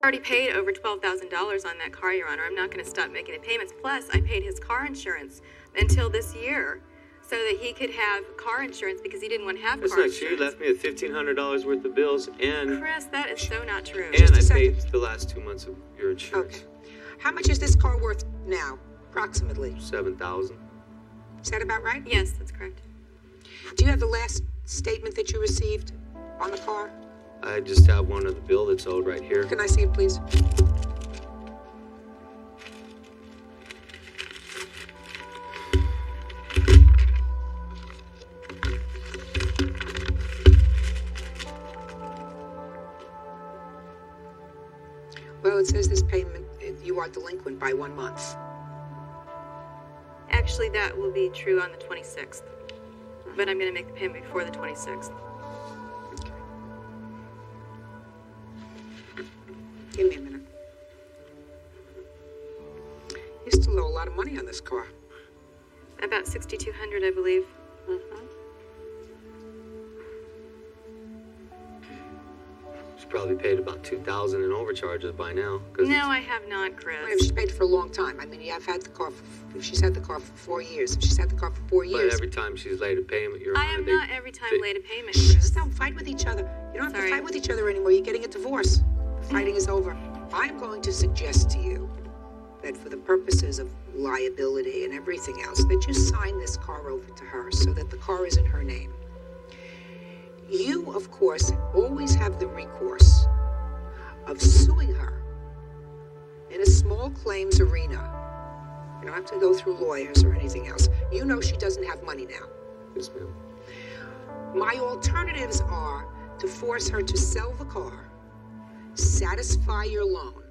I already paid over $12,000 on that car, Your Honor. I'm not going to stop making the payments. Plus, I paid his car insurance until this year so that he could have car insurance because he didn't want to have That's car not insurance. true. You left me with $1,500 worth of bills, and Chris, that is so not true. and I paid the last 2 months of your insurance. Okay. How much is this car worth now, approximately? $7,000. Is that about right? Yes, that's correct. Do you have the last statement that you received on the car? I just have one of the bill that's owed right here. Can I see it, please? Well, it says this payment, you are delinquent by 1 month. Actually, that will be true on the 26th. But I'm going to make the payment before the 26th. Give me a minute. You still owe a lot of money on this car. About $6,200, I believe. Mm-hmm. She's probably paid about $2,000 in overcharges by now. No, I have not, Chris. Well, she's paid for a long time. I mean, you have had the car if she's had the car for 4 years. If she's had the car for 4 years. But every time she's late a payment, Your Honor, I am not every time late a payment, Shh, Chris. don't fight with each other. You don't have Sorry. to fight with each other anymore. You're getting a divorce. The fighting is over. I'm going to suggest to you that for the purposes of liability and everything else, that you sign this car over to her so that the car is in her name. You, of course, always have the recourse of suing her in a small claims arena. You don't have to go through lawyers or anything else. You know she doesn't have money now. Yes, ma'am. My alternatives are to force her to sell the car, satisfy your loan,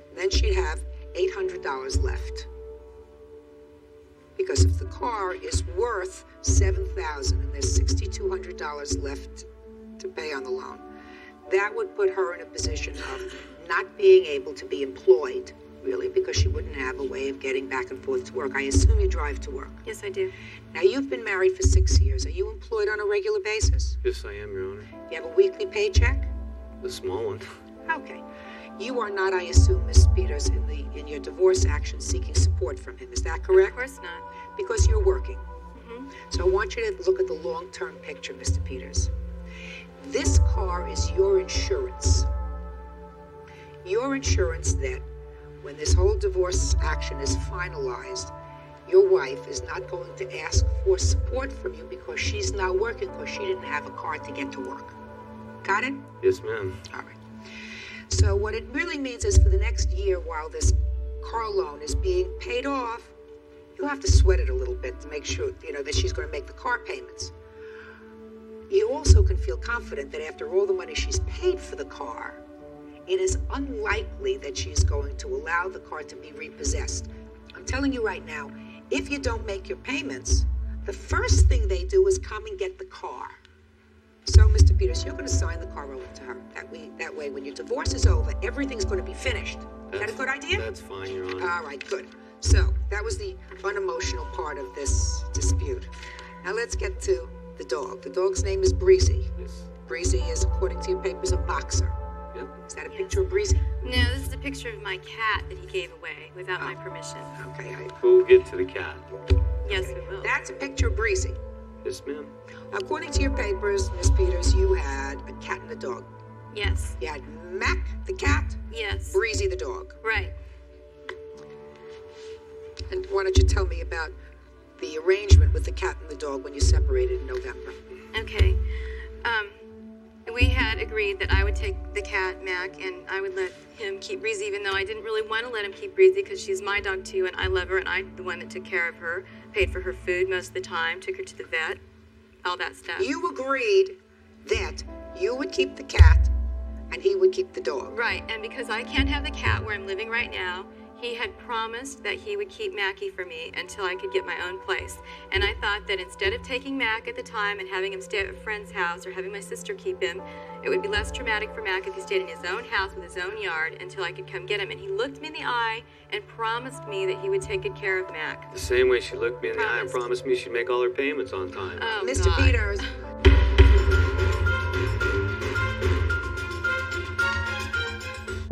and then she'd have $800 left. Because if the car is worth $7,000 and there's $6,200 left to pay on the loan, that would put her in a position of not being able to be employed, really, because she wouldn't have a way of getting back and forth to work. I assume you drive to work. Yes, I do. Now, you've been married for 6 years. Are you employed on a regular basis? Yes, I am, Your Honor. You have a weekly paycheck? The small one. Okay. You are not, I assume, Miss Peters, in your divorce action seeking support from him. Is that correct? Of course not. Because you're working. Mm-hmm. So I want you to look at the long-term picture, Mr. Peters. This car is your insurance. Your insurance that when this whole divorce action is finalized, your wife is not going to ask for support from you because she's not working because she didn't have a car to get to work. Got it? Yes, ma'am. All right. So what it really means is for the next year while this car loan is being paid off, you'll have to sweat it a little bit to make sure, that she's going to make the car payments. You also can feel confident that after all the money she's paid for the car, it is unlikely that she's going to allow the car to be repossessed. I'm telling you right now, if you don't make your payments, the first thing they do is come and get the car. So, Mr. Peters, you're going to sign the car over to her. That way, when your divorce is over, everything's going to be finished. Is that a good idea? That's fine, Your Honor. All right, good. So, that was the unemotional part of this dispute. Now, let's get to the dog. The dog's name is Breezy. Yes. Breezy is, according to your papers, a boxer. Yep. Is that a picture of Breezy? No, this is a picture of my cat that he gave away without my permission. Okay, We'll get to the cat. Yes, we will. that's a picture of Breezy. Yes, ma'am. According to your papers, Miss Peters, you had a cat and a dog. Yes. You had Mac, the cat, Yes. Breezy, the dog. Right. And why don't you tell me about the arrangement with the cat and the dog when you separated in November? Okay. We had agreed that I would take the cat, Mac, and I would let him keep Breezy, even though I didn't really want to let him keep Breezy because she's my dog too, and I love her, and I'm the one that took care of her, paid for her food most of the time, took her to the vet, all that stuff. You agreed that you would keep the cat and he would keep the dog. Right, and because I can't have the cat where I'm living right now, he had promised that he would keep Mackie for me until I could get my own place. And I thought that instead of taking Mac at the time and having him stay at a friend's house or having my sister keep him, it would be less traumatic for Mac if he stayed in his own house with his own yard until I could come get him. And he looked me in the eye and promised me that he would take good care of Mac. The same way she looked me in the eye and Promised. promised me she'd make all her payments on time. Oh, Mr. God. Peters,